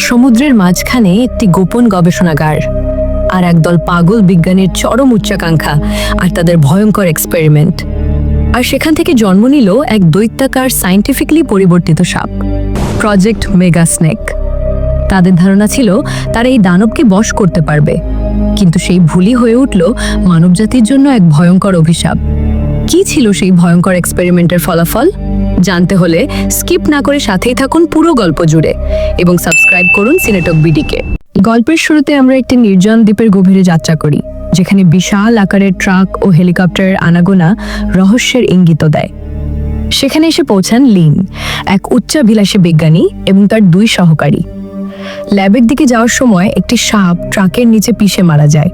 সমুদ্রের মাঝখানে একটি গোপন গবেষণাগার, আর একদল পাগল বিজ্ঞানীর চরম উচ্চাকাঙ্ক্ষা আর তাদের ভয়ঙ্কর এক্সপেরিমেন্ট। আর সেখান থেকে জন্ম নিল এক দৈত্যাকার সায়েন্টিফিক্যালি পরিবর্তিত সাপ, প্রজেক্ট মেগা স্নেক। তাদের ধারণা ছিল তারা এই দানবকে বশ করতে পারবে, কিন্তু সেই ভুলই হয়ে উঠল মানবজাতির জন্য এক ভয়ঙ্কর অভিশাপ। কি ছিল সেই ভয়ঙ্কর এক্সপেরিমেন্টের ফলাফল জানতে হলে স্কিপ না করে সাথেই থাকুন পুরো গল্প জুড়ে, এবং সাবস্ক্রাইব করুন সিনেটক বিডিকে। গল্পের শুরুতে আমরা একটি নির্জন দ্বীপের গভীরে যাত্রা করি, যেখানে বিশাল আকারের ট্রাক ও হেলিকপ্টারের আনাগোনা রহস্যের ইঙ্গিত দেয়। সেখানে এসে পৌঁছান লিন, এক উচ্চাভিলাষী বিজ্ঞানী এবং তার দুই সহকারী। ল্যাবের দিকে যাওয়ার সময় একটি সাপ ট্রাকের নিচে পিষে মারা যায়,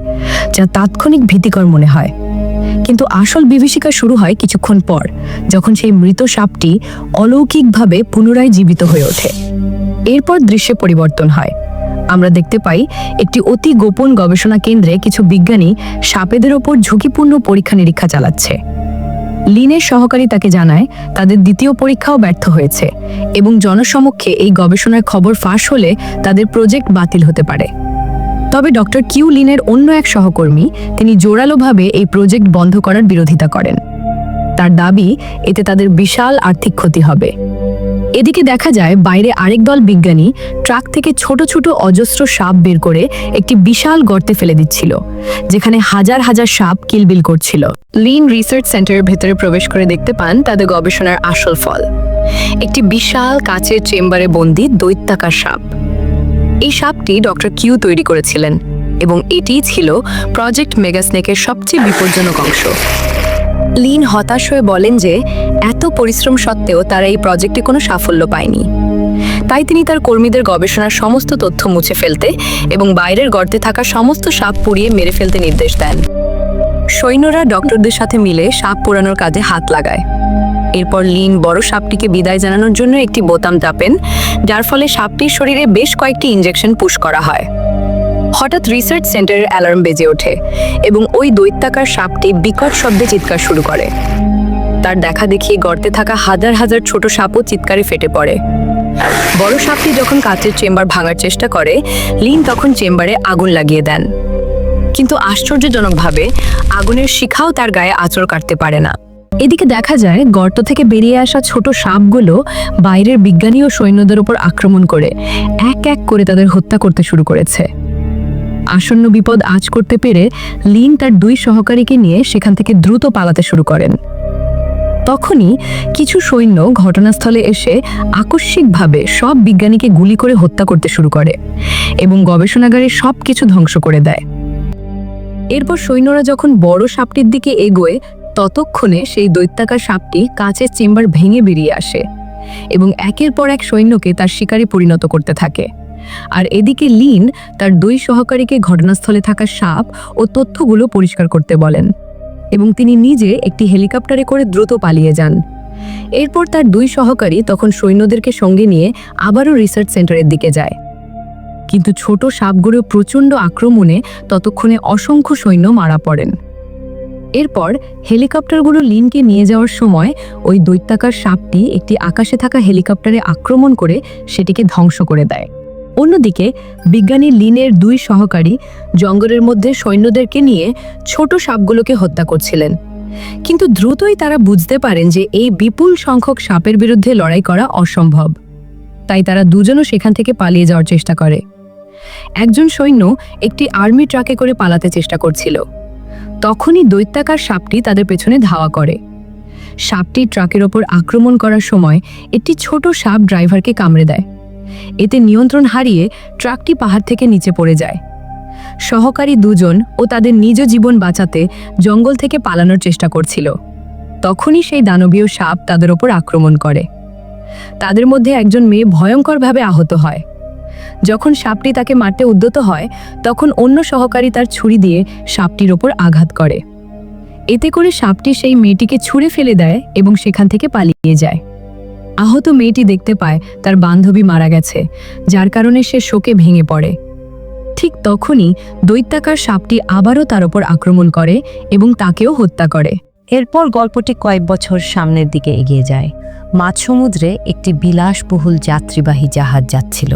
যা তাৎক্ষণিক ভীতিকর মনে হয়। কিন্তু আসল বিভীষিকা শুরু হয় কিছুক্ষণ পর, যখন সেই মৃত সাপটি অলৌকিকভাবে পুনরায় জীবিত হয়ে ওঠে। এরপর দৃশ্যে পরিবর্তন হয়। আমরা দেখতে পাই একটি অতি গোপন গবেষণা কেন্দ্রে কিছু বিজ্ঞানী সাপেদের ওপর ঝুঁকিপূর্ণ পরীক্ষা নিরীক্ষা চালাচ্ছে। লিনের সহকারী তাকে জানায় তাদের দ্বিতীয় পরীক্ষাও ব্যর্থ হয়েছে, এবং জনসমক্ষে এই গবেষণার খবর ফাঁস হলে তাদের প্রজেক্ট বাতিল হতে পারে। তবে ডক্টর কিউ লিনের অন্য এক সহকর্মী, তিনি জোরালোভাবে এই প্রজেক্ট বন্ধ করার বিরোধিতা করেন। তার দাবি এতে তাদের বিশাল আর্থিক ক্ষতি হবে। এদিকে দেখা যায় বাইরে আরেক দল বিজ্ঞানী ট্রাক থেকে ছোট ছোট অজস্র সাপ বের করে একটি বিশাল গর্তে ফেলে দিচ্ছিল, যেখানে হাজার হাজার সাপ কিলবিল করছিল। লিন রিসার্চ সেন্টারের ভেতরে প্রবেশ করে দেখতে পান তাদের গবেষণার আসল ফল, একটি বিশাল কাচের চেম্বারে বন্দী দৈত্যাকার সাপ। এই সাপটি ডক্টর কিউ তৈরি করেছিলেন, এবং এটিই ছিল প্রজেক্ট মেগা স্নেকের সবচেয়ে বিপজ্জনক অংশ। লিন হতাশ হয়ে বলেন যে এত পরিশ্রম সত্ত্বেও তারা এই প্রজেক্টে কোনো সাফল্য পায়নি। তাই তিনি তার কর্মীদের গবেষণার সমস্ত তথ্য মুছে ফেলতে এবং বাইরের গর্তে থাকা সমস্ত সাপ পুড়িয়ে মেরে ফেলতে নির্দেশ দেন। সৈন্যরা ডক্টরদের সাথে মিলে সাপ পোড়ানোর কাজে হাত লাগায়। এরপর লিন বড় সাপটিকে বিদায় জানানোর জন্য একটি বোতাম চাপেন, যার ফলে সাপটির শরীরে বেশ কয়েকটি ইনজেকশন পুশ করা হয়। হঠাৎ রিসার্চ সেন্টারের অ্যালার্ম বেজে ওঠে, এবং ওই দৈত্যাকার সাপটি বিকট শব্দে চিৎকার শুরু করে। তার দেখা দেখি গর্তে থাকা হাজার হাজার ছোট সাপও চিৎকারে ফেটে পড়ে। বড় সাপটি যখন কাচের চেম্বার ভাঙার চেষ্টা করে, লিন তখন চেম্বারে আগুন লাগিয়ে দেন। কিন্তু আশ্চর্যজনকভাবে আগুনের শিখাও তার গায়ে আঁচড় কাটতে পারে না। এদিকে দেখা যায় গর্ত থেকে বেরিয়ে আসা ছোট সাপগুলো বাইরের বিজ্ঞানী ও সৈন্যদের উপর আক্রমণ করে এক এক করে তাদের হত্যা করতে শুরু করেছে। আসন্ন বিপদ আঁচ করতে পেরে লিন তার দুই সহকারীকে নিয়ে সেখান থেকে দ্রুত পালাতে শুরু করেন। তখনই কিছু সৈন্য ঘটনাস্থলে এসে আকস্মিকভাবে সব বিজ্ঞানীকে গুলি করে হত্যা করতে শুরু করে এবং গবেষণাগারের সব কিছু ধ্বংস করে দেয়। এরপর সৈন্যরা যখন বড় সাপটির দিকে এগোয়, ততক্ষণে সেই দৈত্যাকার সাপটি কাচের চেম্বার ভেঙে বেরিয়ে আসে এবং একের পর এক সৈন্যকে তার শিকারে পরিণত করতে থাকে। আর এদিকে লিন তার দুই সহকারীকে ঘটনাস্থলে থাকা সাপ ও তথ্যগুলো পরিষ্কার করতে বলেন, এবং তিনি নিজে একটি হেলিকপ্টারে করে দ্রুত পালিয়ে যান। এরপর তার দুই সহকারী তখন সৈন্যদেরকে সঙ্গে নিয়ে আবারও রিসার্চ সেন্টারের দিকে যায়। কিন্তু ছোট সাপগুলো প্রচণ্ড আক্রমণে ততক্ষণে অসংখ্য সৈন্য মারা পড়েন। এরপর হেলিকপ্টারগুলো লিনকে নিয়ে যাওয়ার সময় ওই দৈত্যাকার সাপটি একটি আকাশে থাকা হেলিকপ্টারে আক্রমণ করে সেটিকে ধ্বংস করে দেয়। অন্যদিকে বিজ্ঞানী লিনের দুই সহকারী জঙ্গলের মধ্যে সৈন্যদেরকে নিয়ে ছোট সাপগুলোকে হত্যা করছিলেন, কিন্তু দ্রুতই তারা বুঝতে পারেন যে এই বিপুল সংখ্যক সাপের বিরুদ্ধে লড়াই করা অসম্ভব। তাই তারা দুজনও সেখান থেকে পালিয়ে যাওয়ার চেষ্টা করে। একজন সৈন্য একটি আর্মি ট্রাকে করে পালাতে চেষ্টা করছিল। তখনই দৈত্যাকার সাপটি তাদের পেছনে ধাওয়া করে। সাপটি ট্রাকের ওপর আক্রমণ করার সময় একটি ছোট সাপ ড্রাইভারকে কামড়ে দেয়। এতে নিয়ন্ত্রণ হারিয়ে ট্রাকটি পাহাড় থেকে নিচে পড়ে যায়। সহকারী দুজন ও তাদের নিজ জীবন বাঁচাতে জঙ্গল থেকে পালানোর চেষ্টা করছিল। তখনই সেই দানবীয় সাপ তাদের ওপর আক্রমণ করে। তাদের মধ্যে একজন মেয়ে ভয়ঙ্করভাবে আহত হয়। যখন সাপটি তাকে মারতে উদ্যত হয়, তখন অন্য সহকারী তার ছুরি দিয়ে সাপটির ওপর আঘাত করে। এতে করে সাপটি সেই মেয়েটিকে ছুঁড়ে ফেলে দেয় এবং সেখান থেকে পালিয়ে যায়। আহত মেয়েটি দেখতে পায় তার বান্ধবী মারা গেছে, যার কারণে সে শোকে ভেঙে পড়ে। ঠিক তখনই দৈত্যাকার সাপটি আবারও তার ওপর আক্রমণ করে এবং তাকেও হত্যা করে। এরপর গল্পটি কয়েক বছর সামনের দিকে এগিয়ে যায়। মাঝ সমুদ্রে একটি বিলাসবহুল যাত্রীবাহী জাহাজ যাচ্ছিল,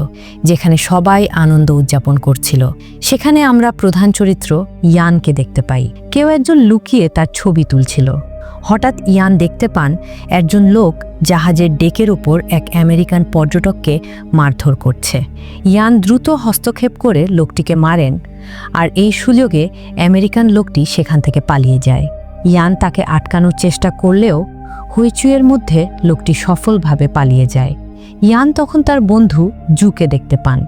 যেখানে সবাই আনন্দ উদযাপন করছিল। সেখানে আমরা প্রধান চরিত্র ইয়ানকে দেখতে পাই। কেউ একজন লুকিয়ে তার ছবি তুলছিল। হঠাৎ ইয়ান দেখতে পান একজন লোক জাহাজের ডেকের ওপর এক আমেরিকান পর্যটককে মারধর করছে। ইয়ান দ্রুত হস্তক্ষেপ করে লোকটিকে মারেন, আর এই সুযোগে আমেরিকান লোকটি সেখান থেকে পালিয়ে যায়। ইয়ান তাকে আটকানোর চেষ্টা করলেও হুইচুয়ের মধ্যে লোকটি সফলভাবে পালিয়ে যায়। ইয়ান তখন তার বন্ধু জুকে দেখতে পান।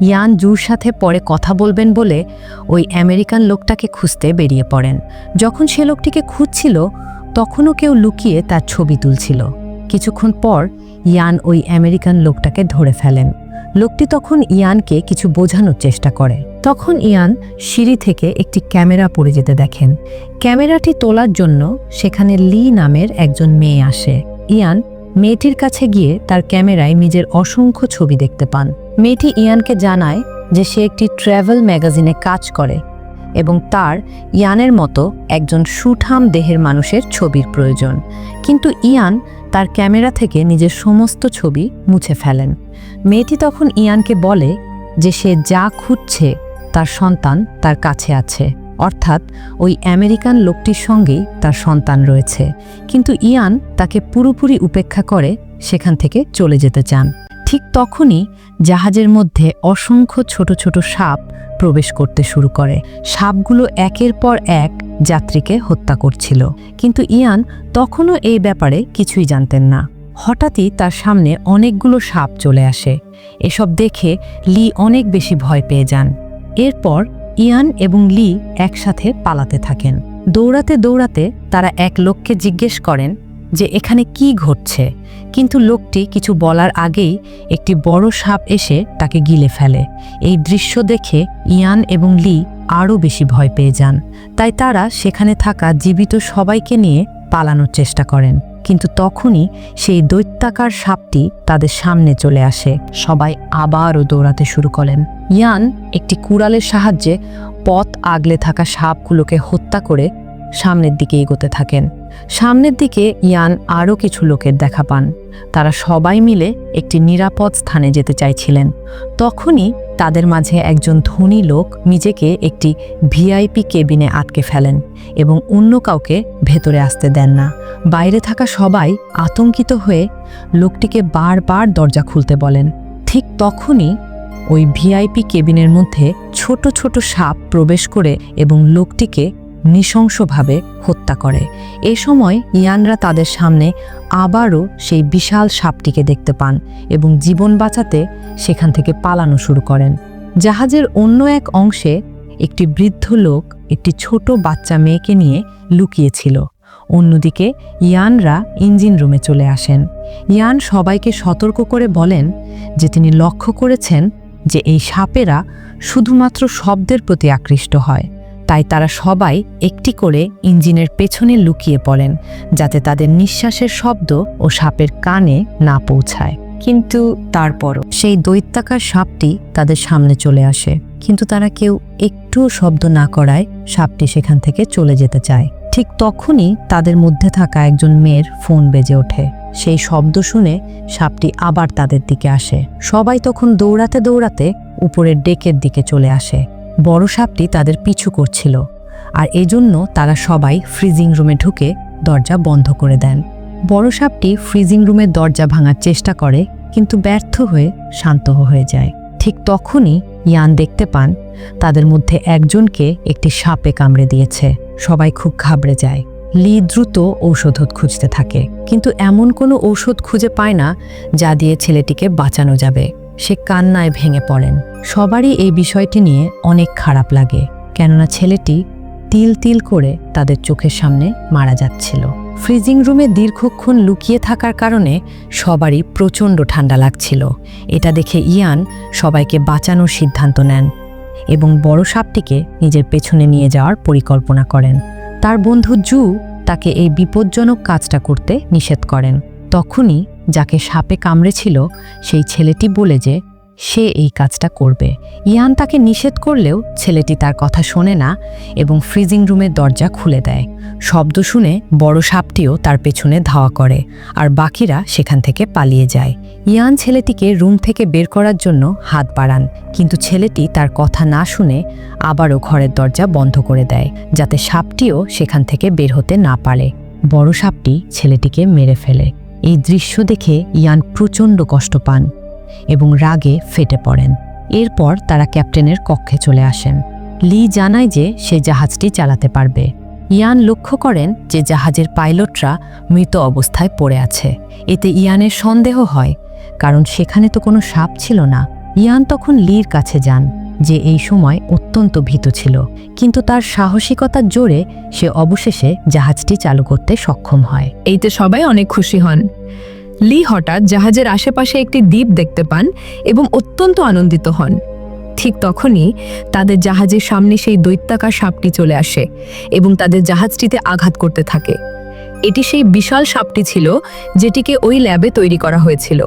ইয়ান জুর সাথে পরে কথা বলবেন বলে ওই আমেরিকান লোকটাকে খুঁজতে বেরিয়ে পড়েন। যখন সে লোকটিকে খুঁজছিল, তখনও কেউ লুকিয়ে তার ছবি তুলছিল। কিছুক্ষণ পর ইয়ান ওই আমেরিকান লোকটাকে ধরে ফেলেন। লোকটি তখন ইয়ানকে কিছু বোঝানোর চেষ্টা করে। তখন ইয়ান সিঁড়ি থেকে একটি ক্যামেরা পড়ে যেতে দেখেন। ক্যামেরাটি তোলার জন্য সেখানে লি নামের একজন মেয়ে আসে। ইয়ান মেয়েটির কাছে গিয়ে তার ক্যামেরায় নিজের অসংখ্য ছবি দেখতে পান। মেয়েটি ইয়ানকে জানায় যে সে একটি ট্র্যাভেল ম্যাগাজিনে কাজ করে এবং তার ইয়ানের মতো একজন সুঠাম দেহের মানুষের ছবির প্রয়োজন। কিন্তু ইয়ান তার ক্যামেরা থেকে নিজের সমস্ত ছবি মুছে ফেলেন। মেয়েটি তখন ইয়ানকে বলে যে সে যা খুঁজছে তার সন্তান তার কাছে আছে, অর্থাৎ ওই আমেরিকান লোকটির সঙ্গেই তার সন্তান রয়েছে। কিন্তু ইয়ান তাকে পুরোপুরি উপেক্ষা করে সেখান থেকে চলে যেতে চান। ঠিক তখনই জাহাজের মধ্যে অসংখ্য ছোট ছোট সাপ প্রবেশ করতে শুরু করে। সাপগুলো একের পর এক যাত্রীকে হত্যা করছিল, কিন্তু ইয়ান তখনও এই ব্যাপারে কিছুই জানতেন না। হঠাৎই তার সামনে অনেকগুলো সাপ চলে আসে। এসব দেখে লি অনেক বেশি ভয় পেয়ে যান। এরপর ইয়ান এবং লি একসাথে পালাতে থাকেন। দৌড়াতে দৌড়াতে তারা এক লোককে জিজ্ঞেস করেন যে এখানে কি ঘটছে, কিন্তু লোকটি কিছু বলার আগেই একটি বড় সাপ এসে তাকে গিলে ফেলে। এই দৃশ্য দেখে ইয়ান এবং লি আরও বেশি ভয় পেয়ে যান। তাই তারা সেখানে থাকা জীবিত সবাইকে নিয়ে পালানোর চেষ্টা করেন, কিন্তু তখনই সেই দৈত্যাকার সাপটি তাদের সামনে চলে আসে। সবাই আবারও দৌড়াতে শুরু করেন। ইয়ান একটি কুড়ালের সাহায্যে পথ আগলে থাকা সাপগুলোকে হত্যা করে সামনের দিকে এগোতে থাকেন। সামনের দিকে ইয়ান আরও কিছু লোকের দেখা পান। তারা সবাই মিলে একটি নিরাপদ স্থানে যেতে চাইছিলেন। তখনই তাদের মাঝে একজন ধনী লোক নিজেকে একটি ভিআইপি কেবিনে আটকে ফেলেন এবং অন্য কাউকে ভেতরে আসতে দেন না। বাইরে থাকা সবাই আতঙ্কিত হয়ে লোকটিকে বারবার দরজা খুলতে বলেন। ঠিক তখনই ওই ভিআইপি কেবিনের মধ্যে ছোট ছোট সাপ প্রবেশ করে এবং লোকটিকে নৃশংসভাবে হত্যা করে। এ সময় ইয়ানরা তাদের সামনে আবারও সেই বিশাল সাপটিকে দেখতে পান এবং জীবন বাঁচাতে সেখান থেকে পালানো শুরু করেন। জাহাজের অন্য এক অংশে একটি বৃদ্ধ লোক একটি ছোট বাচ্চা মেয়েকে নিয়ে লুকিয়েছিল। অন্যদিকে ইয়ানরা ইঞ্জিন রুমে চলে আসেন। ইয়ান সবাইকে সতর্ক করে বলেন যে তিনি লক্ষ্য করেছেন যে এই সাপেরা শুধুমাত্র শব্দের প্রতি আকৃষ্ট হয়, তাই তারা সবাই একটি করে ইঞ্জিনের পেছনে লুকিয়ে পড়েন যাতে তাদের নিঃশ্বাসের শব্দ ও সাপের কানে না পৌঁছায়। কিন্তু তারপরও সেই দৈত্যাকার সাপটি তাদের সামনে চলে আসে, কিন্তু তারা কেউ একটুও শব্দ না করায় সাপটি সেখান থেকে চলে যেতে চায়। ঠিক তখনই তাদের মধ্যে থাকা একজন মেয়ের ফোন বেজে ওঠে। সেই শব্দ শুনে সাপটি আবার তাদের দিকে আসে। সবাই তখন দৌড়াতে দৌড়াতে উপরের ডেকের দিকে চলে আসে। বড় সাপটি তাদের পিছু করছিল, আর এজন্য তারা সবাই ফ্রিজিং রুমে ঢুকে দরজা বন্ধ করে দেন। বড় সাপটি ফ্রিজিং রুমের দরজা ভাঙার চেষ্টা করে, কিন্তু ব্যর্থ হয়ে শান্ত হয়ে যায়। ঠিক তখনই ইয়ান দেখতে পান তাদের মধ্যে একজনকে একটি সাপে কামড়ে দিয়েছে। সবাই খুব ঘাবড়ে যায়। লি দ্রুত ঔষধ খুঁজতে থাকে, কিন্তু এমন কোনো ঔষধ খুঁজে পায় না যা দিয়ে ছেলেটিকে বাঁচানো যাবে। সে কান্নায় ভেঙে পড়েন। সবারই এই বিষয়টি নিয়ে অনেক খারাপ লাগে, কেননা ছেলেটি তিল তিল করে তাদের চোখের সামনে মারা যাচ্ছিল। ফ্রিজিং রুমে দীর্ঘক্ষণ লুকিয়ে থাকার কারণে সবারই প্রচণ্ড ঠান্ডা লাগছিল। এটা দেখে ইয়ান সবাইকে বাঁচানোর সিদ্ধান্ত নেন এবং বড় সাপটিকে নিজের পেছনে নিয়ে যাওয়ার পরিকল্পনা করেন। তার বন্ধু জু তাকে এই বিপজ্জনক কাজটা করতে নিষেধ করেন। তখনই যাকে সাপে কামড়েছিল সেই ছেলেটি বলে যে সে এই কাজটা করবে। ইয়ান তাকে নিষেধ করলেও ছেলেটি তার কথা শোনে না এবং ফ্রিজিং রুমের দরজা খুলে দেয়। শব্দ শুনে বড় সাপটিও তার পেছনে ধাওয়া করে, আর বাকিরা সেখান থেকে পালিয়ে যায়। ইয়ান ছেলেটিকে রুম থেকে বের করার জন্য হাত বাড়ান, কিন্তু ছেলেটি তার কথা না শুনে আবারও ঘরের দরজা বন্ধ করে দেয়, যাতে সাপটিও সেখান থেকে বের হতে না পারে। বড় সাপটি ছেলেটিকে মেরে ফেলে। এই দৃশ্য দেখে ইয়ান প্রচণ্ড কষ্ট পান এবং রাগে ফেটে পড়েন। এরপর তারা ক্যাপ্টেনের কক্ষে চলে আসেন। লি জানায় যে সে জাহাজটি চালাতে পারবে। ইয়ান লক্ষ্য করেন যে জাহাজের পাইলটরা মৃত অবস্থায় পড়ে আছে। এতে ইয়ানের সন্দেহ হয়, কারণ সেখানে তো কোনো সাপ ছিল না। ইয়ান তখন লির কাছে যান, যে এই সময় অত্যন্ত ভীত ছিল, কিন্তু তার সাহসিকতার জোরে সে অবশেষে জাহাজটি চালু করতে সক্ষম হয়। এইতে সবাই অনেক খুশি হন। লি হঠাৎ জাহাজের আশেপাশে একটি দ্বীপ দেখতে পান এবং অত্যন্ত আনন্দিত হন। ঠিক তখনই তাদের জাহাজের সামনে সেই দৈত্যাকার সাপটি চলে আসে এবং তাদের জাহাজটিতে আঘাত করতে থাকে। এটি সেই বিশাল সাপটি ছিল যেটিকে ওই ল্যাবে তৈরি করা হয়েছিল।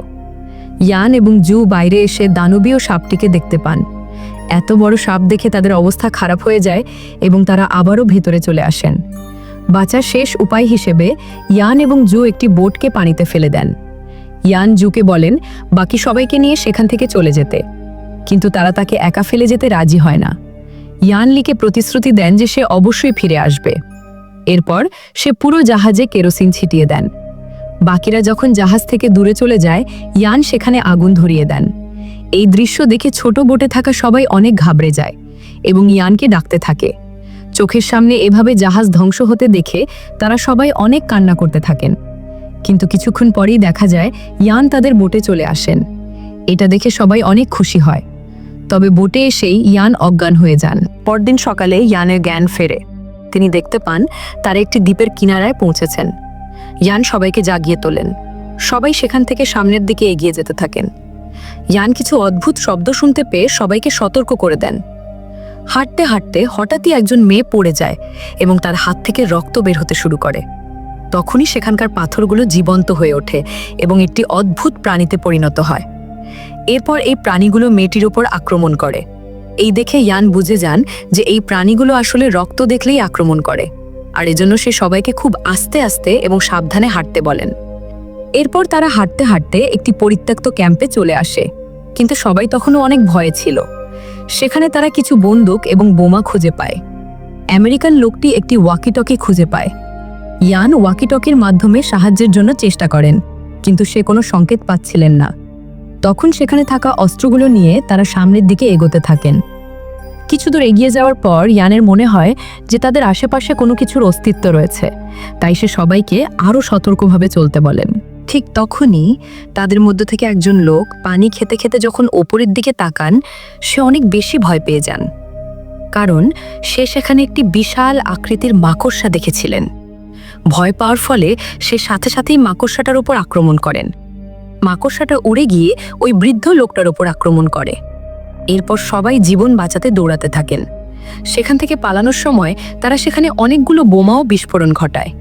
ইয়ান এবং জু বাইরে এসে দানবীয় সাপটিকে দেখতে পান। এত বড় সাপ দেখে তাদের অবস্থা খারাপ হয়ে যায় এবং তারা আবারও ভেতরে চলে আসেন। বাঁচার শেষ উপায় হিসেবে ইয়ান এবং জু একটি বোটকে পানিতে ফেলে দেন। ইয়ান জুকে বলেন বাকি সবাইকে নিয়ে সেখান থেকে চলে যেতে, কিন্তু তারা তাকে একা ফেলে যেতে রাজি হয় না। ইয়ান লিকে প্রতিশ্রুতি দেন যে সে অবশ্যই ফিরে আসবে। এরপর সে পুরো জাহাজে কেরোসিন ছিটিয়ে দেন। বাকিরা যখন জাহাজ থেকে দূরে চলে যায়, ইয়ান সেখানে আগুন ধরিয়ে দেন। এই দৃশ্য দেখে ছোট বোটে থাকা সবাই অনেক ঘাবড়ে যায় এবং ইয়ানকে ডাকতে থাকে। চোখের সামনে এভাবে জাহাজ ধ্বংস হতে দেখে তারা সবাই অনেক কান্না করতে থাকেন। কিন্তু কিছুক্ষণ পরেই দেখা যায় ইয়ান তাদের বোটে চলে আসেন। এটা দেখে সবাই অনেক খুশি হয়। তবে বোটে এসেই ইয়ান অজ্ঞান হয়ে যান। পরদিন সকালে ইয়ানের জ্ঞান ফেরে। তিনি দেখতে পান তারা একটি দ্বীপের কিনারায় পৌঁছেছেন। ইয়ান সবাইকে জাগিয়ে তোলেন। সবাই সেখান থেকে সামনের দিকে এগিয়ে যেতে থাকেন। ইয়ান কিছু অদ্ভুত শব্দ শুনতে পেয়ে সবাইকে সতর্ক করে দেন। হাঁটতে হাঁটতে হঠাৎই একজন মেয়ে পড়ে যায় এবং তার হাত থেকে রক্ত বের হতে শুরু করে। তখনই সেখানকার পাথরগুলো জীবন্ত হয়ে ওঠে এবং একটি অদ্ভুত প্রাণীতে পরিণত হয়। এরপর এই প্রাণীগুলো মেয়েটির ওপর আক্রমণ করে। এই দেখে ইয়ান বুঝে যান যে এই প্রাণীগুলো আসলে রক্ত দেখলেই আক্রমণ করে, আর এজন্য সে সবাইকে খুব আস্তে আস্তে এবং সাবধানে হাঁটতে বলেন। এরপর তারা হাঁটতে হাঁটতে একটি পরিত্যক্ত ক্যাম্পে চলে আসে, কিন্তু সবাই তখনও অনেক ভয়ে ছিল। সেখানে তারা কিছু বন্দুক এবং বোমা খুঁজে পায়। আমেরিকান লোকটি একটি ওয়াকিটকি খুঁজে পায়। ইয়ান ওয়াকিটকির মাধ্যমে সাহায্যের জন্য চেষ্টা করেন, কিন্তু সে কোনো সংকেত পাচ্ছিলেন না। তখন সেখানে থাকা অস্ত্রগুলো নিয়ে তারা সামনের দিকে এগোতে থাকেন। কিছু দূর এগিয়ে যাওয়ার পর ইয়ানের মনে হয় যে তাদের আশেপাশে কোনো কিছুর অস্তিত্ব রয়েছে, তাই সে সবাইকে আরও সতর্কভাবে চলতে বলেন। ঠিক তখনই তাদের মধ্য থেকে একজন লোক পানি খেতে খেতে যখন ওপরের দিকে তাকান, সে অনেক বেশি ভয় পেয়ে যান, কারণ সে সেখানে একটি বিশাল আকৃতির মাকড়সা দেখেছিলেন। ভয় পাওয়ার ফলে সে সাথে সাথেই মাকড়সাটার উপর আক্রমণ করেন। মাকড়সাটা উড়ে গিয়ে ওই বৃদ্ধ লোকটার উপর আক্রমণ করে। এরপর সবাই জীবন বাঁচাতে দৌড়াতে থাকেন। সেখান থেকে পালানোর সময় তারা সেখানে অনেকগুলো বোমাও বিস্ফোরণ ঘটায়।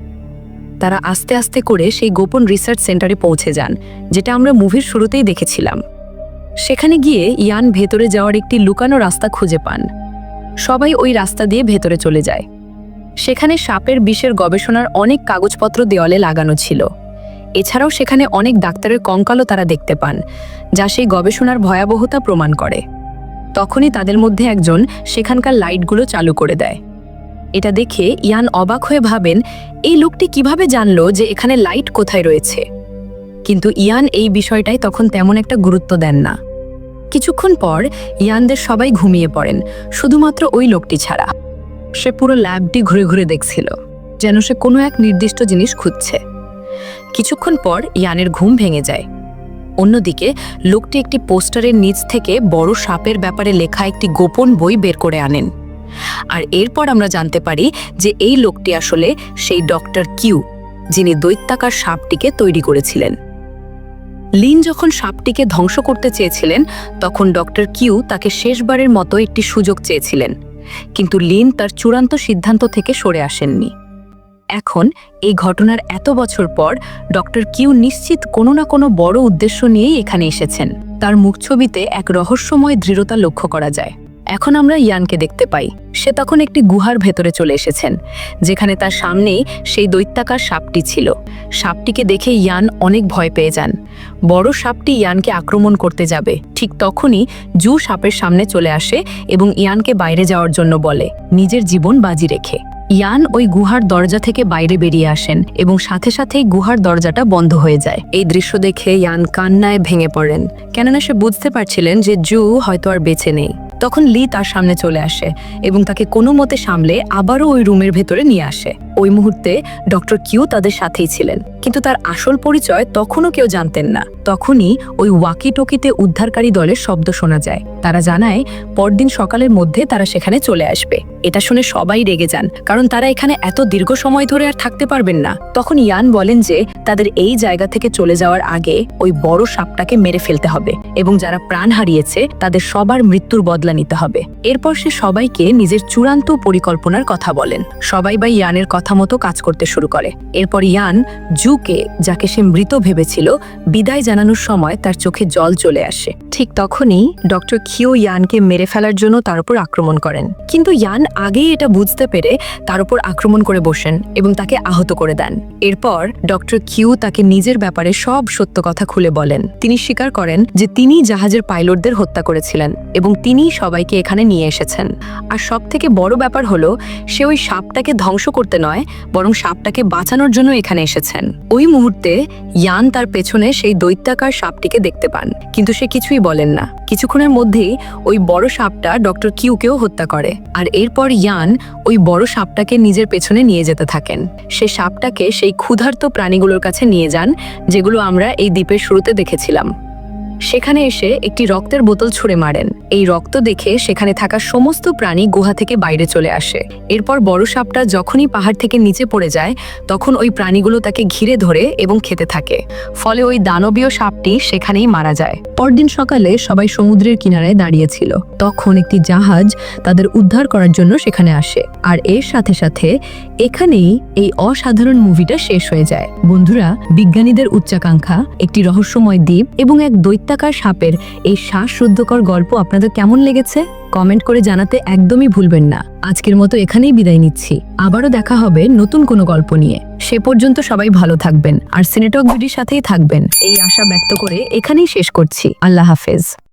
তারা আস্তে আস্তে করে সেই গোপন রিসার্চ সেন্টারে পৌঁছে যান, যেটা আমরা মুভির শুরুতেই দেখেছিলাম। সেখানে গিয়ে ইয়ান ভেতরে যাওয়ার একটি লুকানো রাস্তা খুঁজে পান। সবাই ওই রাস্তা দিয়ে ভেতরে চলে যায়। সেখানে সাপের বিষের গবেষণার অনেক কাগজপত্র দেওয়ালে লাগানো ছিল। এছাড়াও সেখানে অনেক ডাক্তারের কঙ্কালও তারা দেখতে পান, যা সেই গবেষণার ভয়াবহতা প্রমাণ করে। তখনই তাদের মধ্যে একজন সেখানকার লাইটগুলো চালু করে দেয়। এটা দেখে ইয়ান অবাক হয়ে ভাবেন এই লোকটি কিভাবে জানলো যে এখানে লাইট কোথায় রয়েছে। কিন্তু ইয়ান এই বিষয়টাই তখন তেমন একটা গুরুত্ব দেন না। কিছুক্ষণ পর ইয়ানদের সবাই ঘুমিয়ে পড়েন, শুধুমাত্র ওই লোকটি ছাড়া। সে পুরো ল্যাবটি ঘুরে ঘুরে দেখছিল, যেন সে কোনো এক নির্দিষ্ট জিনিস খুঁজছে। কিছুক্ষণ পর ইয়ানের ঘুম ভেঙে যায়। অন্যদিকে লোকটি একটি পোস্টারের নিচ থেকে বড় সাপের ব্যাপারে লেখা একটি গোপন বই বের করে আনেন। আর এরপর আমরা জানতে পারি যে এই লোকটি আসলে সেই ডক্টর কিউ, যিনি দৈত্যাকার সাপটিকে তৈরি করেছিলেন। লিন যখন সাপটিকে ধ্বংস করতে চেয়েছিলেন, তখন ডক্টর কিউ তাকে শেষবারের মতো একটি সুযোগ চেয়েছিলেন, কিন্তু লিন তার চূড়ান্ত সিদ্ধান্ত থেকে সরে আসেননি। এখন এই ঘটনার এত বছর পর ডক্টর কিউ নিশ্চিত কোনো না কোনো বড় উদ্দেশ্য নিয়েই এখানে এসেছেন। তার মুখছবিতে এক রহস্যময় দৃঢ়তা লক্ষ্য করা যায়। এখন আমরা ইয়ানকে দেখতে পাই। সে তখন একটি গুহার ভেতরে চলে এসেছেন, যেখানে তার সামনেই সেই দৈত্যাকার সাপটি ছিল। সাপটিকে দেখে ইয়ান অনেক ভয় পেয়ে যান। বড় সাপটি ইয়ানকে আক্রমণ করতে যাবে, ঠিক তখনই জু সাপের সামনে চলে আসে এবং ইয়ানকে বাইরে যাওয়ার জন্য বলে, নিজের জীবন বাজি রেখে। ইয়ান ওই গুহার দরজা থেকে বাইরে বেরিয়ে আসেন এবং সাথে সাথেই গুহার দরজাটা বন্ধ হয়ে যায়। এই দৃশ্য দেখে ইয়ান কান্নায় ভেঙে পড়েন, কেননা সে বুঝতে পারছিলেন যে জু হয়তো আর বেঁচে নেই। তখন লি তার সামনে চলে আসে এবং তাকে কোনো মতে সামলে আবারও ওই রুমের ভেতরে নিয়ে আসে। ওই মুহূর্তে ডক্টর কিউ তাদের সাথেই ছিলেন, কিন্তু তার আসল পরিচয় তখনও কেউ জানতেন না। তখনই ওই ওয়াকি টকিতে উদ্ধারকারী দলের শব্দ শোনা যায়। তারা জানায় পরদিন সকালের মধ্যে তারা সেখানে চলে আসবে। এটা শুনে সবাই রেগে যান, কারণ তারা এখানে এত দীর্ঘ সময় ধরে আর থাকতে পারবেন না। তখন ইয়ান বলেন যে তাদের এই জায়গা থেকে চলে যাওয়ার আগে ওই বড় সাপটাকে মেরে ফেলতে হবে এবং যারা প্রাণ হারিয়েছে তাদের সবার মৃত্যুর বদলা নিতে হবে। এরপর সে সবাইকে নিজের চূড়ান্ত পরিকল্পনার কথা বলেন। সবাই বা ইয়ানের কথা মতো কাজ করতে শুরু করে। এরপর ইয়ান জুকে, যাকে সে মৃত ভেবেছিল, বিদায় জানানোর সময় তার চোখে জল চলে আসে। ঠিক তখনই ডক্টর কিউ ইয়ানকে মেরে ফেলার জন্য তার উপর আক্রমণ করেন, কিন্তু ইয়ান আগেই এটা বুঝতে পেরে তার উপর আক্রমণ করে বসেন এবং তাকে আহত করে দেন। এরপর ডক্টর কিউ তাকে নিজের ব্যাপারে সব সত্য কথা খুলে বলেন। তিনি স্বীকার করেন যে তিনি জাহাজের পাইলটদের হত্যা করেছিলেন এবং তিনি সবাইকে এখানে নিয়ে এসেছেন। আর সব থেকে বড় ব্যাপার হলো সে ওই সাপটাকে ধ্বংস করতে নয়, বরং সাপটাকে বাঁচানোর জন্য এখানে এসেছেন। ওই মুহূর্তে ইয়ান তার পেছনে সেই দৈত্যাকার সাপটিকে দেখতে পান, কিন্তু সে কিছুই বলেন না। কিছুক্ষণের মধ্যেই ওই বড় সাপটা ডক্টর কিউকেও হত্যা করে। আর এরপর ইয়ান ওই বড় সাপটাকে নিজের পেছনে নিয়ে যেতে থাকেন। সে সাপটাকে সেই ক্ষুধার্ত প্রাণীগুলোর কাছে নিয়ে যান, যেগুলো আমরা এই দ্বীপের শুরুতে দেখেছিলাম। সেখানে এসে একটি রক্তের বোতল ছুঁড়ে মারেন। এই রক্ত দেখে সেখানে থাকা সমস্ত প্রাণী গুহা থেকে বাইরে চলে আসে। এরপর বড় সাপটা যখনই পাহাড় থেকে নিচে পড়ে যায়, তখন ওই প্রাণীগুলো তাকে ঘিরে ধরে এবং খেতে থাকে। ফলে ওই দানবীয় সাপটি সেখানেই মারা যায়। পরদিন সকালে সবাই সমুদ্রের কিনারায় দাঁড়িয়েছিল। তখন একটি জাহাজ তাদের উদ্ধার করার জন্য সেখানে আসে। আর এর সাথে সাথে এখানেই এই অসাধারণ মুভিটা শেষ হয়ে যায়। বন্ধুরা, বিজ্ঞানীদের উচ্চাকাঙ্ক্ষা, একটি রহস্যময় দ্বীপ এবং এক দৈত্যাকার সাপের এই শ্বাসরুদ্ধকর গল্প আপনাদের কেমন লেগেছে কমেন্ট করে জানাতে একদমই ভুলবেন না। আজকের মতো এখানেই বিদায় নিচ্ছি। আবারও দেখা হবে নতুন কোনো গল্প নিয়ে। সে পর্যন্ত সবাই ভালো থাকবেন আর সিনেটক ভিডিওর সাথেই থাকবেন, এই আশা ব্যক্ত করে এখানেই শেষ করছি। আল্লাহ হাফেজ।